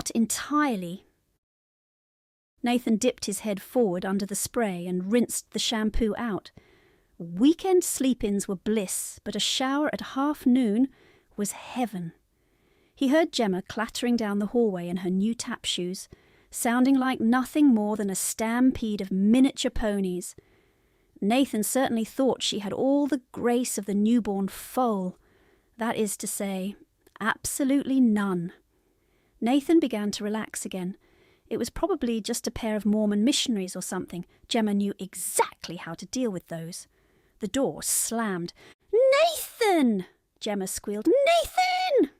Not entirely. Nathan dipped his head forward under the spray and rinsed the shampoo out. Weekend sleep-ins were bliss, but a shower at 12:30 was heaven. He heard Gemma clattering down the hallway in her new tap shoes, sounding like nothing more than a stampede of miniature ponies. Nathan certainly thought she had all the grace of the newborn foal. That is to say, absolutely none. Nathan began to relax again. It was probably just a pair of Mormon missionaries or something. Gemma knew exactly how to deal with those. The door slammed. "Nathan!" Gemma squealed. "Nathan!"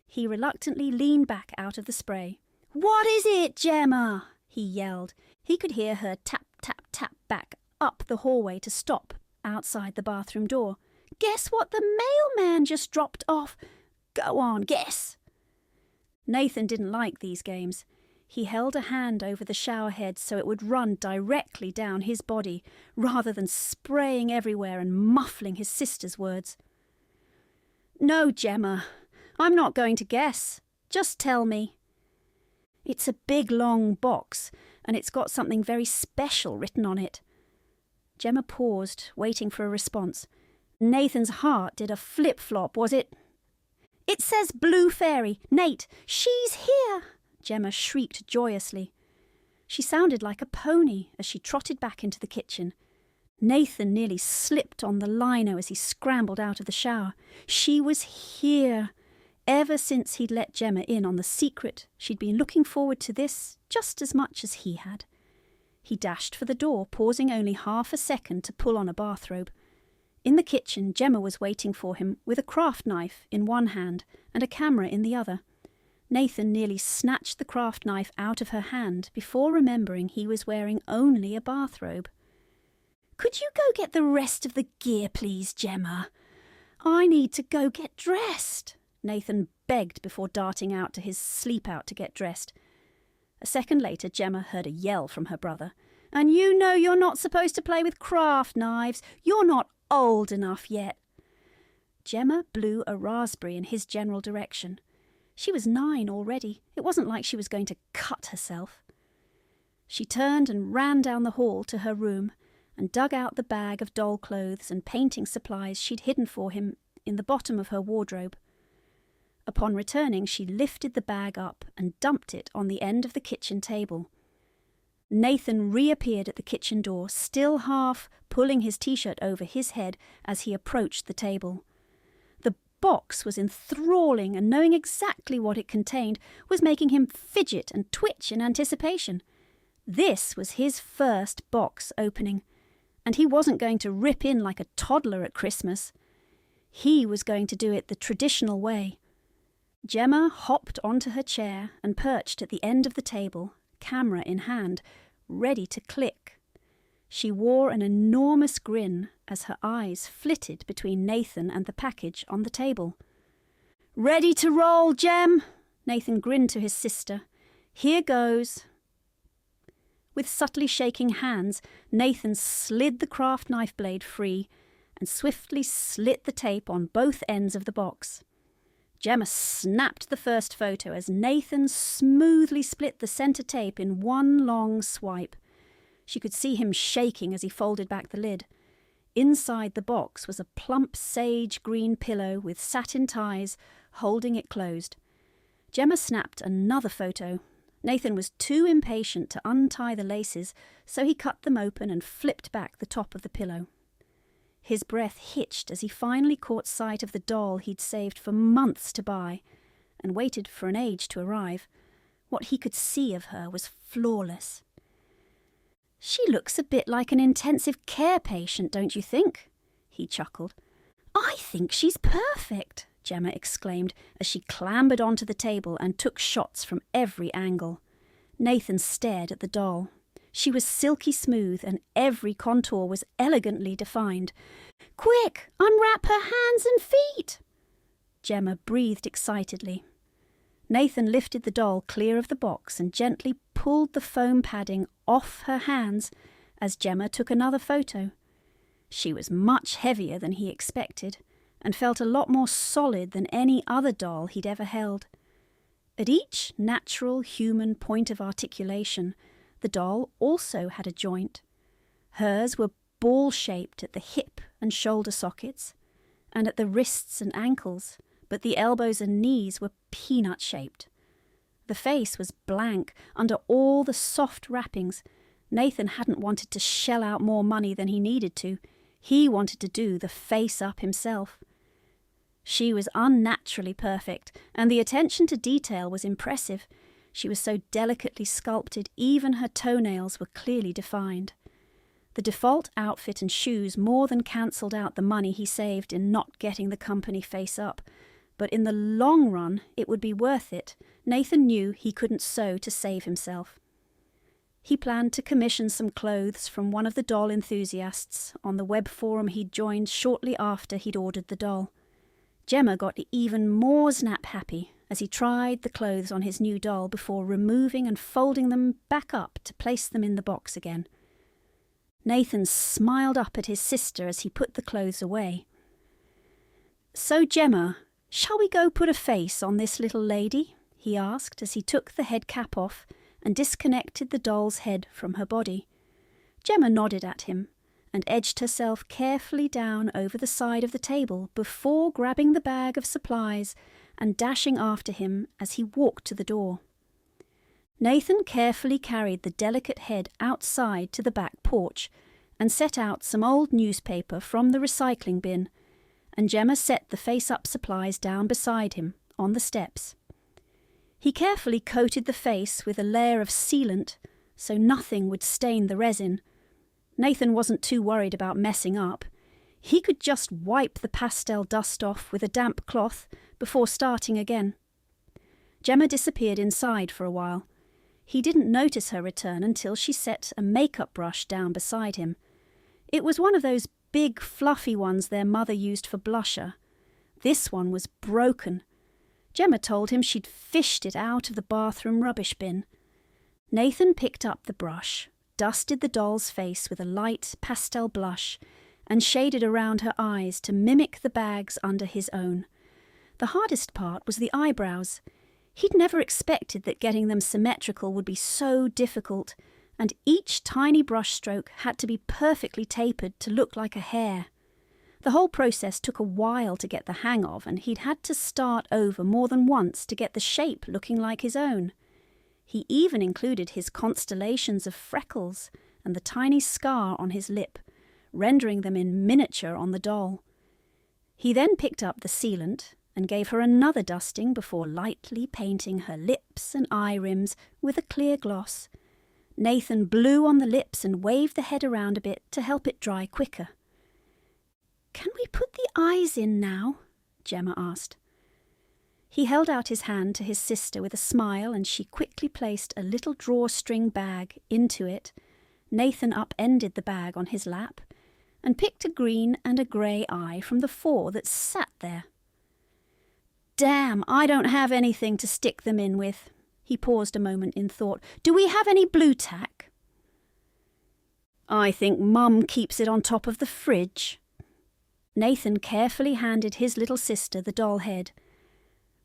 He reluctantly leaned back out of the spray. "What is it, Gemma?" he yelled. He could hear her tap, tap, tap back up the hallway to stop outside the bathroom door. "Guess what the mailman just dropped off? Go on, guess." Nathan didn't like these games. He held a hand over the shower head so it would run directly down his body, rather than spraying everywhere and muffling his sister's words. "No, Gemma, I'm not going to guess. Just tell me." "It's a big, long box, and it's got something very special written on it." Gemma paused, waiting for a response. Nathan's heart did a flip-flop, was it? "It says Blue Fairy. Nate, she's here!" Gemma shrieked joyously. She sounded like a pony as she trotted back into the kitchen. Nathan nearly slipped on the lino as he scrambled out of the shower. She was here. Ever since he'd let Gemma in on the secret, she'd been looking forward to this just as much as he had. He dashed for the door, pausing only half a second to pull on a bathrobe. In the kitchen, Gemma was waiting for him with a craft knife in one hand and a camera in the other. Nathan nearly snatched the craft knife out of her hand before remembering he was wearing only a bathrobe. "Could you go get the rest of the gear, please, Gemma? I need to go get dressed," Nathan begged before darting out to his sleep-out to get dressed. A second later, Gemma heard a yell from her brother. "And you know you're not supposed to play with craft knives. You're not old enough yet." Gemma blew a raspberry in his general direction. She was 9 already. It wasn't like she was going to cut herself. She turned and ran down the hall to her room and dug out the bag of doll clothes and painting supplies she'd hidden for him in the bottom of her wardrobe. Upon returning, she lifted the bag up and dumped it on the end of the kitchen table. Nathan reappeared at the kitchen door, still half pulling his t-shirt over his head as he approached the table. The box was enthralling, and knowing exactly what it contained was making him fidget and twitch in anticipation. This was his first box opening, and he wasn't going to rip in like a toddler at Christmas. He was going to do it the traditional way. Gemma hopped onto her chair and perched at the end of the table, camera in hand, ready to click. She wore an enormous grin as her eyes flitted between Nathan and the package on the table. "Ready to roll, Gem?" Nathan grinned to his sister. "Here goes." With subtly shaking hands, Nathan slid the craft knife blade free and swiftly slit the tape on both ends of the box. Gemma snapped the first photo as Nathan smoothly split the center tape in one long swipe. She could see him shaking as he folded back the lid. Inside the box was a plump sage green pillow with satin ties holding it closed. Gemma snapped another photo. Nathan was too impatient to untie the laces, so he cut them open and flipped back the top of the pillow. His breath hitched as he finally caught sight of the doll he'd saved for months to buy and waited for an age to arrive. What he could see of her was flawless. "She looks a bit like an intensive care patient, don't you think?" he chuckled. "I think she's perfect," Gemma exclaimed as she clambered onto the table and took shots from every angle. Nathan stared at the doll. She was silky smooth and every contour was elegantly defined. "Quick, unwrap her hands and feet!" Gemma breathed excitedly. Nathan lifted the doll clear of the box and gently pulled the foam padding off her hands as Gemma took another photo. She was much heavier than he expected and felt a lot more solid than any other doll he'd ever held. At each natural human point of articulation, the doll also had a joint. Hers were ball-shaped at the hip and shoulder sockets, and at the wrists and ankles, but the elbows and knees were peanut-shaped. The face was blank under all the soft wrappings. Nathan hadn't wanted to shell out more money than he needed to. He wanted to do the face-up himself. She was unnaturally perfect, and the attention to detail was impressive. She was so delicately sculpted, even her toenails were clearly defined. The default outfit and shoes more than cancelled out the money he saved in not getting the company face-up. But in the long run, it would be worth it. Nathan knew he couldn't sew to save himself. He planned to commission some clothes from one of the doll enthusiasts on the web forum he'd joined shortly after he'd ordered the doll. Gemma got even more snap-happy as he tried the clothes on his new doll before removing and folding them back up to place them in the box again. Nathan smiled up at his sister as he put the clothes away. "So, Gemma, shall we go put a face on this little lady?" he asked as he took the head cap off and disconnected the doll's head from her body. Gemma nodded at him and edged herself carefully down over the side of the table before grabbing the bag of supplies and dashing after him as he walked to the door. Nathan carefully carried the delicate head outside to the back porch and set out some old newspaper from the recycling bin, and Gemma set the face-up supplies down beside him on the steps. He carefully coated the face with a layer of sealant so nothing would stain the resin. Nathan wasn't too worried about messing up. He could just wipe the pastel dust off with a damp cloth before starting again. Gemma disappeared inside for a while. He didn't notice her return until she set a makeup brush down beside him. It was one of those big fluffy ones their mother used for blusher. This one was broken. Gemma told him she'd fished it out of the bathroom rubbish bin. Nathan picked up the brush, dusted the doll's face with a light pastel blush, and shaded around her eyes to mimic the bags under his own. The hardest part was the eyebrows. He'd never expected that getting them symmetrical would be so difficult, and each tiny brush stroke had to be perfectly tapered to look like a hair. The whole process took a while to get the hang of, and he'd had to start over more than once to get the shape looking like his own. He even included his constellations of freckles and the tiny scar on his lip, rendering them in miniature on the doll. He then picked up the sealant and gave her another dusting before lightly painting her lips and eye rims with a clear gloss. Nathan blew on the lips and waved the head around a bit to help it dry quicker. "Can we put the eyes in now?" Gemma asked. He held out his hand to his sister with a smile, and she quickly placed a little drawstring bag into it. Nathan upended the bag on his lap and picked a green and a grey eye from the 4 that sat there. "Damn, I don't have anything to stick them in with." He paused a moment in thought. "Do we have any blue tack?" "I think Mum keeps it on top of the fridge." Nathan carefully handed his little sister the doll head.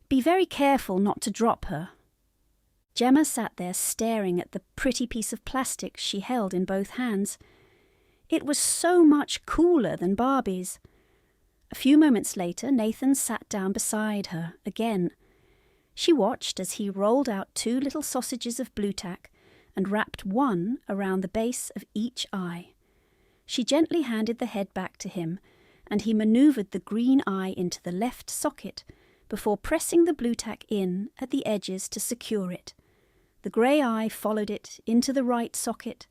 "Be very careful not to drop her." Gemma sat there staring at the pretty piece of plastic she held in both hands. It was so much cooler than Barbie's. A few moments later, Nathan sat down beside her again. She watched as he rolled out 2 little sausages of blue tack and wrapped one around the base of each eye. She gently handed the head back to him, and he manoeuvred the green eye into the left socket before pressing the blue tack in at the edges to secure it. The grey eye followed it into the right socket.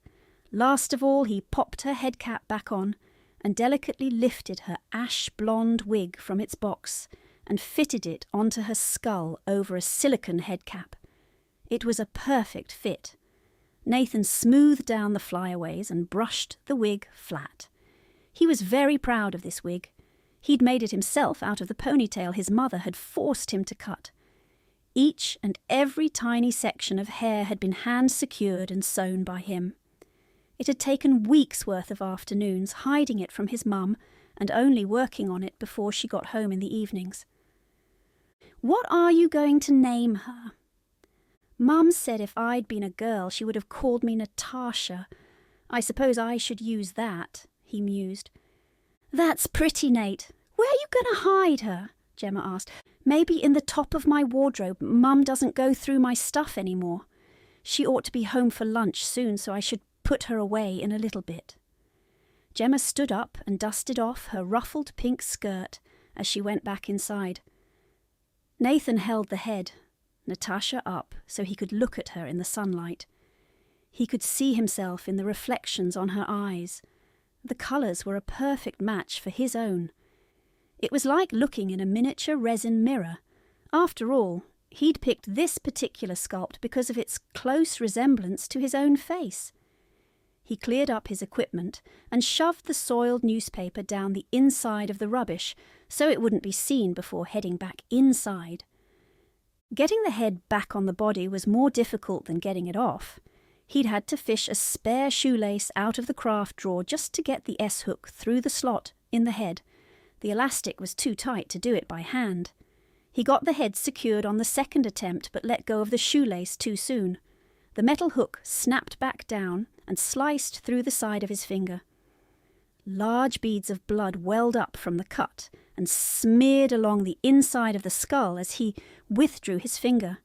Last of all, he popped her head cap back on and delicately lifted her ash-blonde wig from its box and fitted it onto her skull over a silicone head cap. It was a perfect fit. Nathan smoothed down the flyaways and brushed the wig flat. He was very proud of this wig. He'd made it himself out of the ponytail his mother had forced him to cut. Each and every tiny section of hair had been hand-secured and sewn by him. It had taken weeks' worth of afternoons hiding it from his mum and only working on it before she got home in the evenings. "What are you going to name her?" Mum said if I'd been a girl she would have called me Natasha. I suppose I should use that, he mused. That's pretty, Nate. Where are you going to hide her? Gemma asked. Maybe in the top of my wardrobe. Mum doesn't go through my stuff anymore. She ought to be home for lunch soon, so I should put her away in a little bit. Gemma stood up and dusted off her ruffled pink skirt as she went back inside. Nathan held the head, Natasha up, so he could look at her in the sunlight. He could see himself in the reflections on her eyes. The colours were a perfect match for his own. It was like looking in a miniature resin mirror. After all, he'd picked this particular sculpt because of its close resemblance to his own face. He cleared up his equipment and shoved the soiled newspaper down the inside of the rubbish so it wouldn't be seen before heading back inside. Getting the head back on the body was more difficult than getting it off. He'd had to fish a spare shoelace out of the craft drawer just to get the S-hook through the slot in the head. The elastic was too tight to do it by hand. He got the head secured on the second attempt but let go of the shoelace too soon. The metal hook snapped back down and sliced through the side of his finger. Large beads of blood welled up from the cut and smeared along the inside of the skull as he withdrew his finger.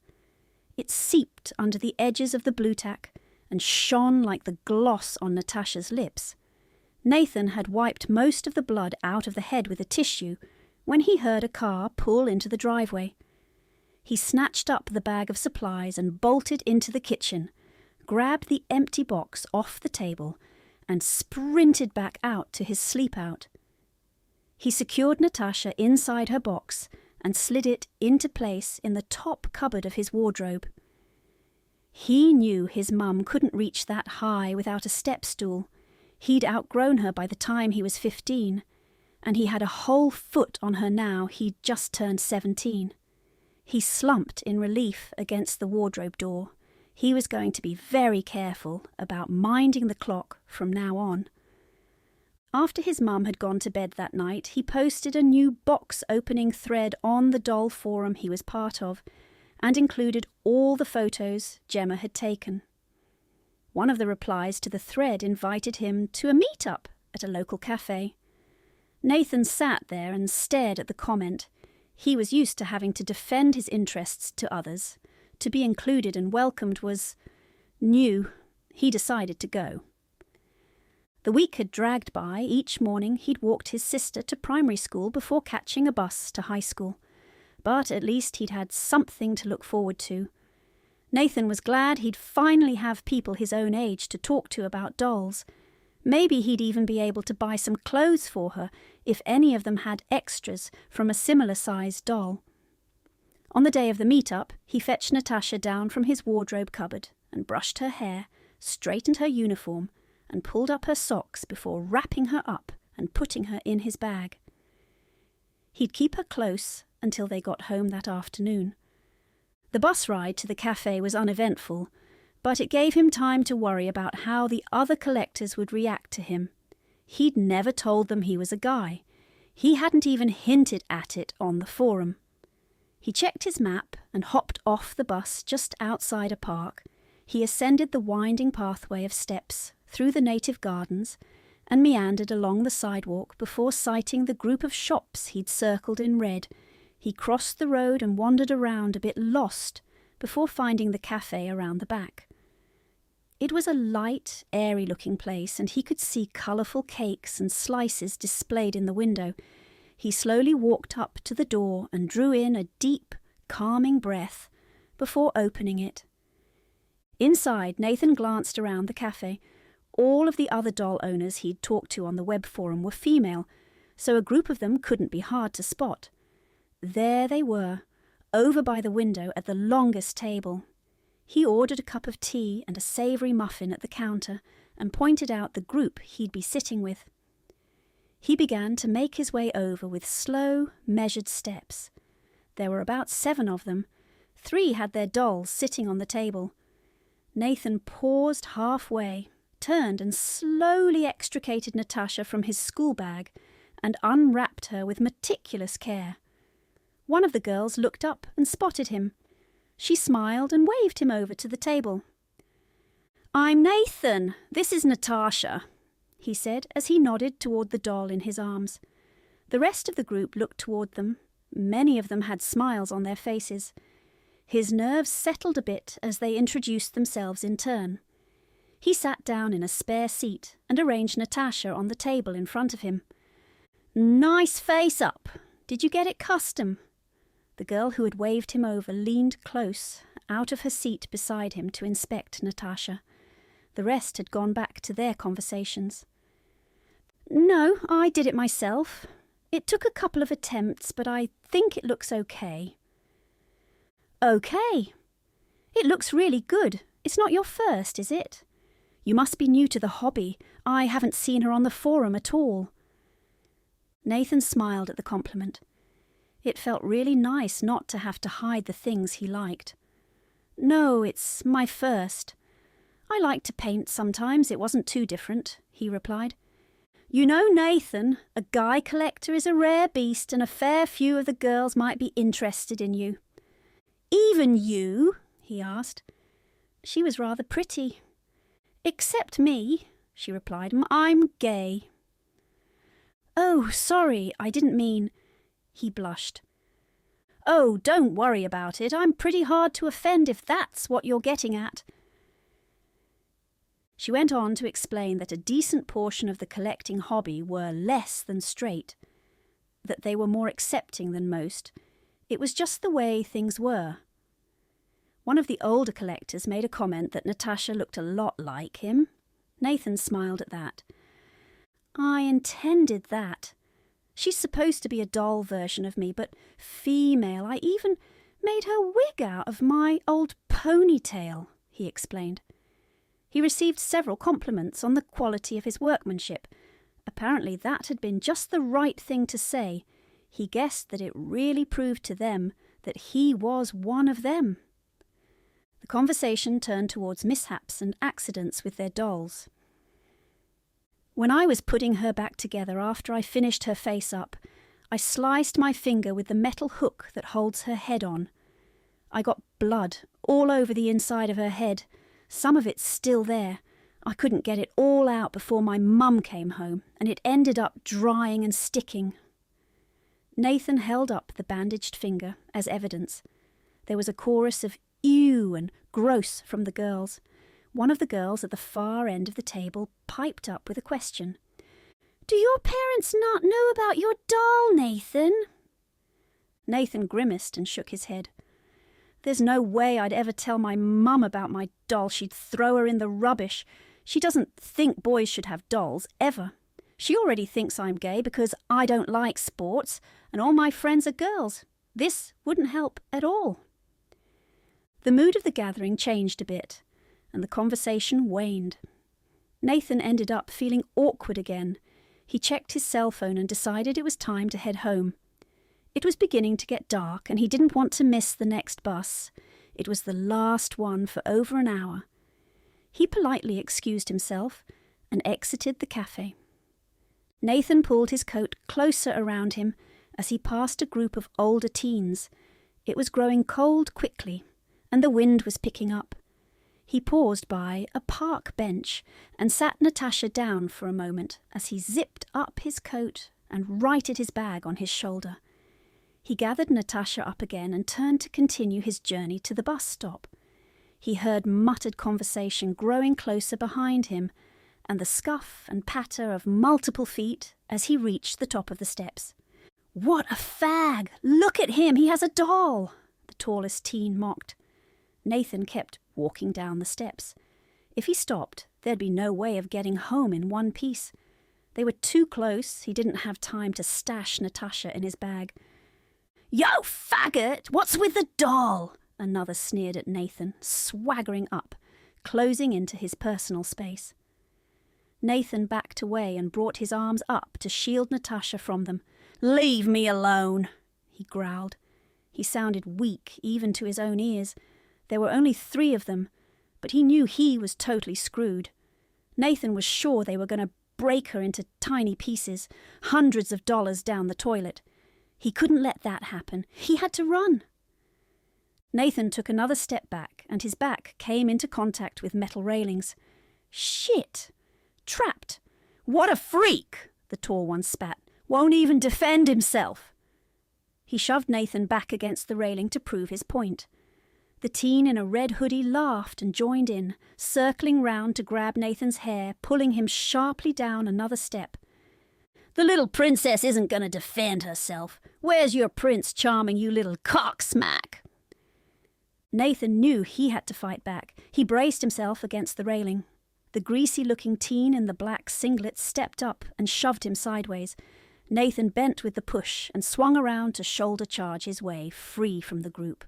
It seeped under the edges of the blue tack and shone like the gloss on Natasha's lips. Nathan had wiped most of the blood out of the head with a tissue when he heard a car pull into the driveway. He snatched up the bag of supplies and bolted into the kitchen, grabbed the empty box off the table, and sprinted back out to his sleep-out. He secured Natasha inside her box and slid it into place in the top cupboard of his wardrobe. He knew his mum couldn't reach that high without a step stool. He'd outgrown her by the time he was 15, and he had a whole foot on her now he'd just turned 17. He slumped in relief against the wardrobe door. He was going to be very careful about minding the clock from now on. After his mum had gone to bed that night, he posted a new box-opening thread on the doll forum he was part of, and included all the photos Gemma had taken. One of the replies to the thread invited him to a meet-up at a local cafe. Nathan sat there and stared at the comment. He was used to having to defend his interests to others. To be included and welcomed was new. He decided to go. The week had dragged by. Each morning he'd walked his sister to primary school before catching a bus to high school. But at least he'd had something to look forward to. Nathan was glad he'd finally have people his own age to talk to about dolls. Maybe he'd even be able to buy some clothes for her if any of them had extras from a similar-sized doll. On the day of the meet-up, he fetched Natasha down from his wardrobe cupboard and brushed her hair, straightened her uniform, and pulled up her socks before wrapping her up and putting her in his bag. He'd keep her close until they got home that afternoon. The bus ride to the cafe was uneventful, but it gave him time to worry about how the other collectors would react to him. He'd never told them he was a guy. He hadn't even hinted at it on the forum. He checked his map and hopped off the bus just outside a park. He ascended the winding pathway of steps through the native gardens and meandered along the sidewalk before sighting the group of shops he'd circled in red. He crossed the road and wandered around a bit lost before finding the cafe around the back. It was a light, airy-looking place, and he could see colourful cakes and slices displayed in the window. He slowly walked up to the door and drew in a deep, calming breath before opening it. Inside, Nathan glanced around the cafe. All of the other doll owners he'd talked to on the web forum were female, so a group of them couldn't be hard to spot. There they were, over by the window at the longest table. He ordered a cup of tea and a savoury muffin at the counter and pointed out the group he'd be sitting with. He began to make his way over with slow, measured steps. There were about 7 of them. 3 had their dolls sitting on the table. Nathan paused halfway, turned and slowly extricated Natasha from his school bag and unwrapped her with meticulous care. One of the girls looked up and spotted him. She smiled and waved him over to the table. "I'm Nathan. This is Natasha," he said as he nodded toward the doll in his arms. The rest of the group looked toward them. Many of them had smiles on their faces. His nerves settled a bit as they introduced themselves in turn. He sat down in a spare seat and arranged Natasha on the table in front of him. "Nice face up. Did you get it custom?" The girl who had waved him over leaned close, out of her seat beside him to inspect Natasha. The rest had gone back to their conversations. "No, I did it myself. It took a couple of attempts, but I think it looks okay." "Okay? It looks really good. It's not your first, is it? You must be new to the hobby. I haven't seen her on the forum at all." Nathan smiled at the compliment. It felt really nice not to have to hide the things he liked. "No, it's my first. I like to paint sometimes. It wasn't too different," he replied. "You know, Nathan, a guy collector is a rare beast and a fair few of the girls might be interested in you." "Even you?" he asked. She was rather pretty. "Except me," she replied. "I'm gay." "Oh, sorry, I didn't mean—" He blushed. "Oh, don't worry about it. I'm pretty hard to offend if that's what you're getting at." She went on to explain that a decent portion of the collecting hobby were less than straight, that they were more accepting than most. It was just the way things were. One of the older collectors made a comment that Natasha looked a lot like him. Nathan smiled at that. "I intended that. She's supposed to be a doll version of me, but female. I even made her wig out of my old ponytail," he explained. He received several compliments on the quality of his workmanship. Apparently that had been just the right thing to say. He guessed that it really proved to them that he was one of them. The conversation turned towards mishaps and accidents with their dolls. "When I was putting her back together after I finished her face up, I sliced my finger with the metal hook that holds her head on. I got blood all over the inside of her head. Some of it's still there. I couldn't get it all out before my mum came home, and it ended up drying and sticking." Nathan held up the bandaged finger as evidence. There was a chorus of "ew" and "gross" from the girls. One of the girls at the far end of the table piped up with a question. "Do your parents not know about your doll, Nathan?" Nathan grimaced and shook his head. "There's no way I'd ever tell my mum about my doll. She'd throw her in the rubbish. She doesn't think boys should have dolls, ever. She already thinks I'm gay because I don't like sports and all my friends are girls. This wouldn't help at all." The mood of the gathering changed a bit, and the conversation waned. Nathan ended up feeling awkward again. He checked his cell phone and decided it was time to head home. It was beginning to get dark, and he didn't want to miss the next bus. It was the last one for over an hour. He politely excused himself and exited the cafe. Nathan pulled his coat closer around him as he passed a group of older teens. It was growing cold quickly, and the wind was picking up. He paused by a park bench and sat Natasha down for a moment as he zipped up his coat and righted his bag on his shoulder. He gathered Natasha up again and turned to continue his journey to the bus stop. He heard muttered conversation growing closer behind him, and the scuff and patter of multiple feet as he reached the top of the steps. "What a fag! Look at him! He has a doll!" the tallest teen mocked. Nathan kept walking down the steps. If he stopped, there'd be no way of getting home in one piece. They were too close. He didn't have time to stash Natasha in his bag. "Yo, faggot! What's with the doll?" another sneered at Nathan, swaggering up, closing into his personal space. Nathan backed away and brought his arms up to shield Natasha from them. "Leave me alone," he growled. He sounded weak, even to his own ears. There were only 3 of them, but he knew he was totally screwed. Nathan was sure they were going to break her into tiny pieces, hundreds of dollars down the toilet. He couldn't let that happen. He had to run. Nathan took another step back, and his back came into contact with metal railings. Shit! Trapped! What a freak! The tall one spat. Won't even defend himself. He shoved Nathan back against the railing to prove his point. The teen in a red hoodie laughed and joined in, circling round to grab Nathan's hair, pulling him sharply down another step. The little princess isn't going to defend herself. Where's your Prince Charming, you little cocksmack? Nathan knew he had to fight back. He braced himself against the railing. The greasy-looking teen in the black singlet stepped up and shoved him sideways. Nathan bent with the push and swung around to shoulder charge his way free from the group.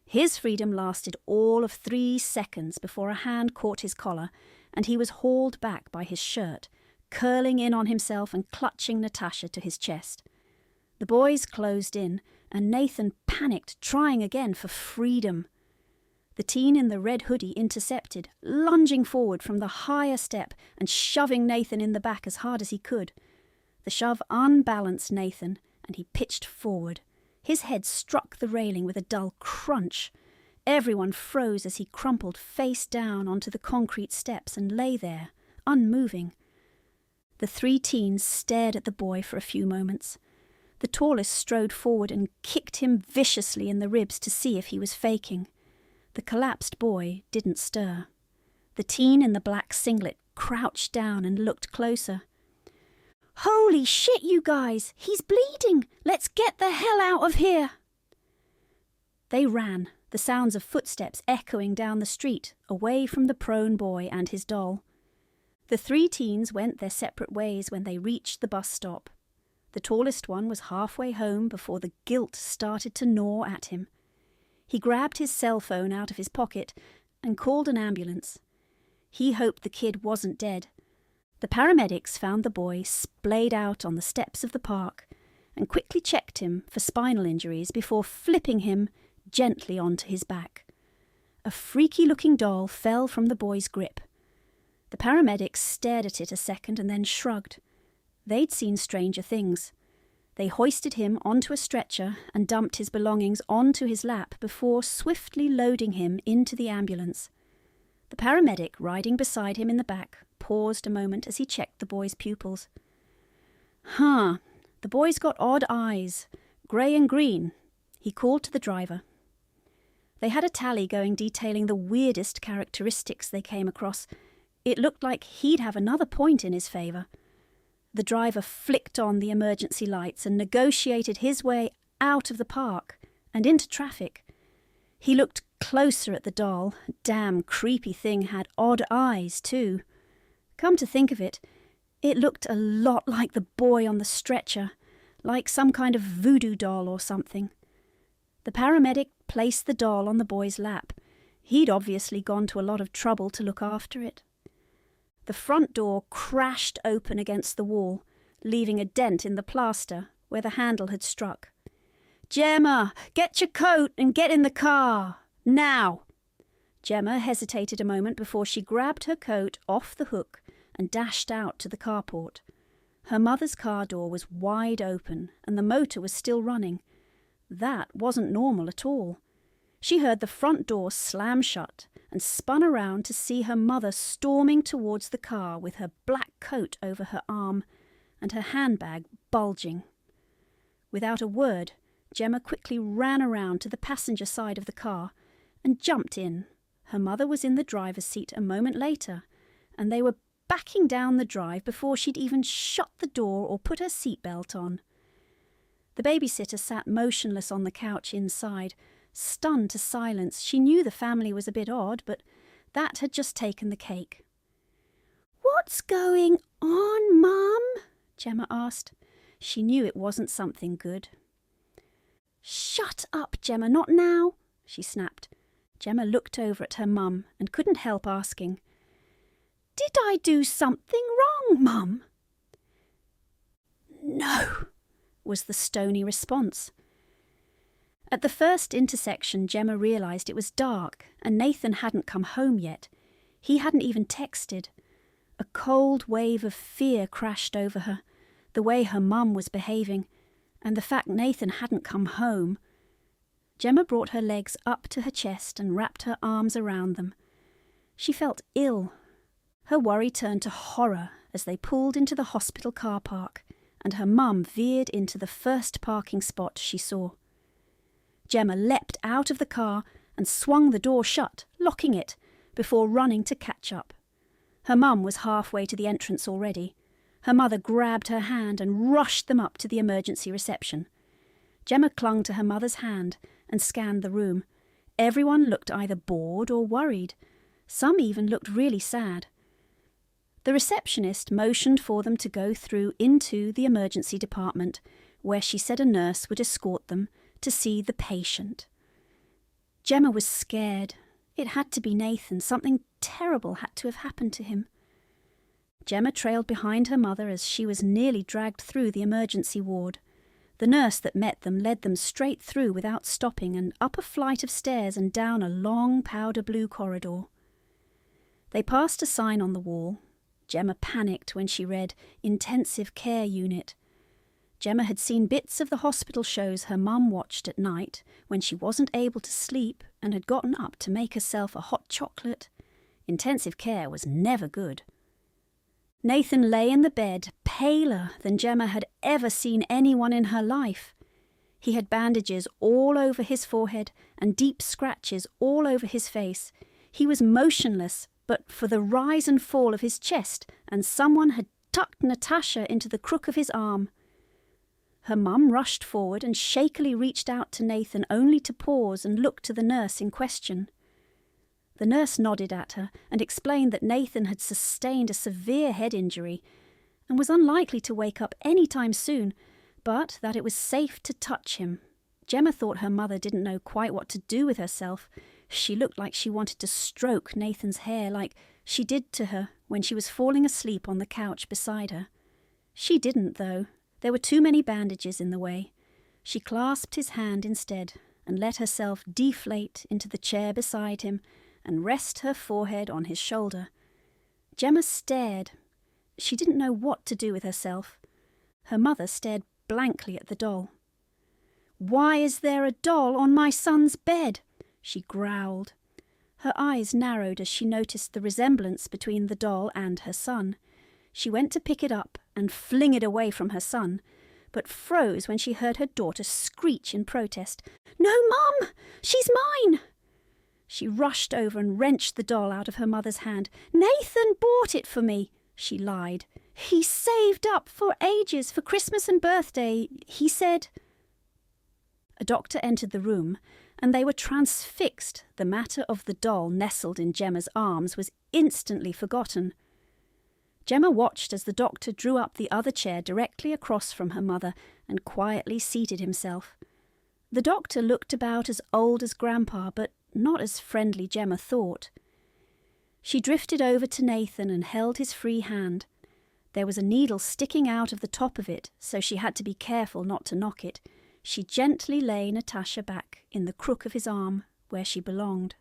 His freedom lasted all of 3 seconds before a hand caught his collar, and he was hauled back by his shirt, curling in on himself and clutching Natasha to his chest. The boys closed in, and Nathan panicked, trying again for freedom. The teen in the red hoodie intercepted, lunging forward from the higher step and shoving Nathan in the back as hard as he could. The shove unbalanced Nathan, and he pitched forward. His head struck the railing with a dull crunch. Everyone froze as he crumpled face down onto the concrete steps and lay there, unmoving. The 3 teens stared at the boy for a few moments. The tallest strode forward and kicked him viciously in the ribs to see if he was faking. The collapsed boy didn't stir. The teen in the black singlet crouched down and looked closer. Holy shit, you guys! He's bleeding! Let's get the hell out of here! They ran, the sounds of footsteps echoing down the street, away from the prone boy and his doll. The 3 teens went their separate ways when they reached the bus stop. The tallest one was halfway home before the guilt started to gnaw at him. He grabbed his cell phone out of his pocket and called an ambulance. He hoped the kid wasn't dead. The paramedics found the boy splayed out on the steps of the park and quickly checked him for spinal injuries before flipping him gently onto his back. A freaky-looking doll fell from the boy's grip. The paramedics stared at it a second and then shrugged. They'd seen stranger things. They hoisted him onto a stretcher and dumped his belongings onto his lap before swiftly loading him into the ambulance. The paramedic riding beside him in the back paused a moment as he checked the boy's pupils. The boy's got odd eyes, grey and green, he called to the driver. They had a tally going detailing the weirdest characteristics they came across. It looked like he'd have another point in his favour. The driver flicked on the emergency lights and negotiated his way out of the park and into traffic. He looked closer at the doll. Damn creepy thing had odd eyes too. Come to think of it, it looked a lot like the boy on the stretcher, like some kind of voodoo doll or something. The paramedic placed the doll on the boy's lap. He'd obviously gone to a lot of trouble to look after it. The front door crashed open against the wall, leaving a dent in the plaster where the handle had struck. "Gemma, get your coat and get in the car. Now!" Gemma hesitated a moment before she grabbed her coat off the hook and dashed out to the carport. Her mother's car door was wide open and the motor was still running. That wasn't normal at all. She heard the front door slam shut and spun around to see her mother storming towards the car with her black coat over her arm and her handbag bulging. Without a word, Gemma quickly ran around to the passenger side of the car and jumped in. Her mother was in the driver's seat a moment later, and they were backing down the drive before she'd even shut the door or put her seatbelt on. The babysitter sat motionless on the couch inside, stunned to silence. She knew the family was a bit odd, but that had just taken the cake. "What's going on, Mum?" Gemma asked. She knew it wasn't something good. "Shut up, Gemma, not now," she snapped. Gemma looked over at her mum and couldn't help asking, "Did I do something wrong, Mum?" "No," was the stony response. At the first intersection, Gemma realised it was dark and Nathan hadn't come home yet. He hadn't even texted. A cold wave of fear crashed over her, the way her mum was behaving, and the fact Nathan hadn't come home. Gemma brought her legs up to her chest and wrapped her arms around them. She felt ill. Her worry turned to horror as they pulled into the hospital car park, and her mum veered into the first parking spot she saw. Gemma leapt out of the car and swung the door shut, locking it, before running to catch up. Her mum was halfway to the entrance already. Her mother grabbed her hand and rushed them up to the emergency reception. Gemma clung to her mother's hand and scanned the room. Everyone looked either bored or worried. Some even looked really sad. The receptionist motioned for them to go through into the emergency department, where she said a nurse would escort them to see the patient. Gemma was scared. It had to be Nathan. Something terrible had to have happened to him. Gemma trailed behind her mother as she was nearly dragged through the emergency ward. The nurse that met them led them straight through without stopping and up a flight of stairs and down a long powder blue corridor. They passed a sign on the wall. Gemma panicked when she read Intensive Care Unit. Gemma had seen bits of the hospital shows her mum watched at night when she wasn't able to sleep and had gotten up to make herself a hot chocolate. Intensive care was never good. Nathan lay in the bed, paler than Gemma had ever seen anyone in her life. He had bandages all over his forehead and deep scratches all over his face. He was motionless, but for the rise and fall of his chest, and someone had tucked Natasha into the crook of his arm. Her mum rushed forward and shakily reached out to Nathan, only to pause and look to the nurse in question. The nurse nodded at her and explained that Nathan had sustained a severe head injury and was unlikely to wake up any time soon, but that it was safe to touch him. Gemma thought her mother didn't know quite what to do with herself. She looked like she wanted to stroke Nathan's hair like she did to her when she was falling asleep on the couch beside her. She didn't, though. There were too many bandages in the way. She clasped his hand instead and let herself deflate into the chair beside him and rest her forehead on his shoulder. Gemma stared. She didn't know what to do with herself. Her mother stared blankly at the doll. "Why is there a doll on my son's bed?" she growled. Her eyes narrowed as she noticed the resemblance between the doll and her son. She went to pick it up and fling it away from her son, but froze when she heard her daughter screech in protest. "No, Mum! She's mine!" She rushed over and wrenched the doll out of her mother's hand. "Nathan bought it for me," she lied. "He saved up for ages for Christmas and birthday, he said." A doctor entered the room, and they were transfixed. The matter of the doll nestled in Gemma's arms was instantly forgotten. Gemma watched as the doctor drew up the other chair directly across from her mother and quietly seated himself. The doctor looked about as old as Grandpa, but not as friendly Gemma thought. She drifted over to Nathan and held his free hand. There was a needle sticking out of the top of it, so she had to be careful not to knock it. She gently lay Natasha back in the crook of his arm, where she belonged.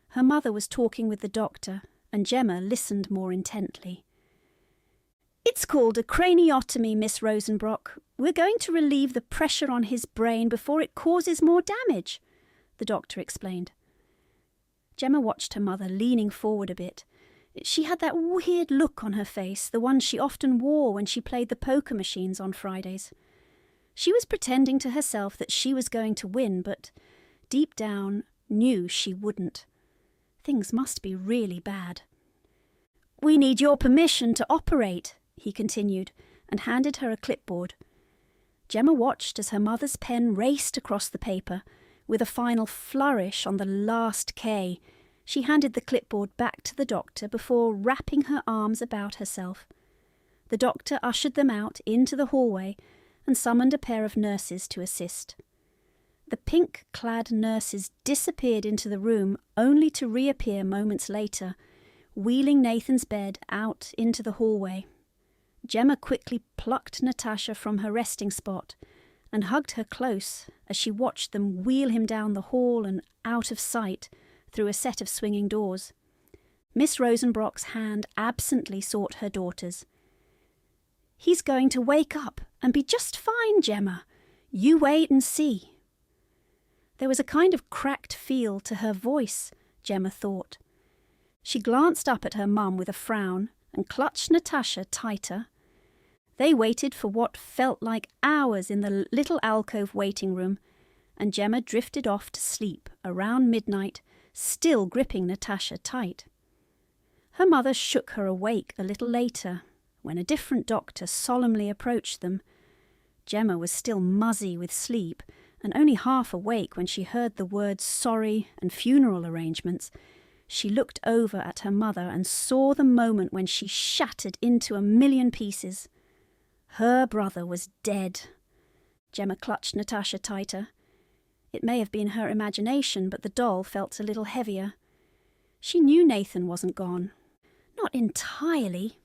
Her mother was talking with the doctor, and Gemma listened more intently. "It's called a craniotomy, Miss Rosenbrock. We're going to relieve the pressure on his brain before it causes more damage," the doctor explained. Gemma watched her mother leaning forward a bit. She had that weird look on her face, the one she often wore when she played the poker machines on Fridays. She was pretending to herself that she was going to win, but deep down knew she wouldn't. Things must be really bad. "We need your permission to operate," he continued, and handed her a clipboard. Gemma watched as her mother's pen raced across the paper, with a final flourish on the last K. She handed the clipboard back to the doctor before wrapping her arms about herself. The doctor ushered them out into the hallway and summoned a pair of nurses to assist. The pink-clad nurses disappeared into the room, only to reappear moments later, wheeling Nathan's bed out into the hallway. Gemma quickly plucked Natasha from her resting spot and hugged her close as she watched them wheel him down the hall and out of sight through a set of swinging doors. Miss Rosenbrock's hand absently sought her daughter's. "He's going to wake up and be just fine, Gemma. You wait and see." There was a kind of cracked feel to her voice, Gemma thought. She glanced up at her mum with a frown and clutched Natasha tighter. They waited for what felt like hours in the little alcove waiting room, and Gemma drifted off to sleep around midnight, still gripping Natasha tight. Her mother shook her awake a little later, when a different doctor solemnly approached them. Gemma was still muzzy with sleep, and only half awake when she heard the words sorry and funeral arrangements. She looked over at her mother and saw the moment when she shattered into a million pieces. Her brother was dead. Gemma clutched Natasha tighter. It may have been her imagination, but the doll felt a little heavier. She knew Nathan wasn't gone. Not entirely,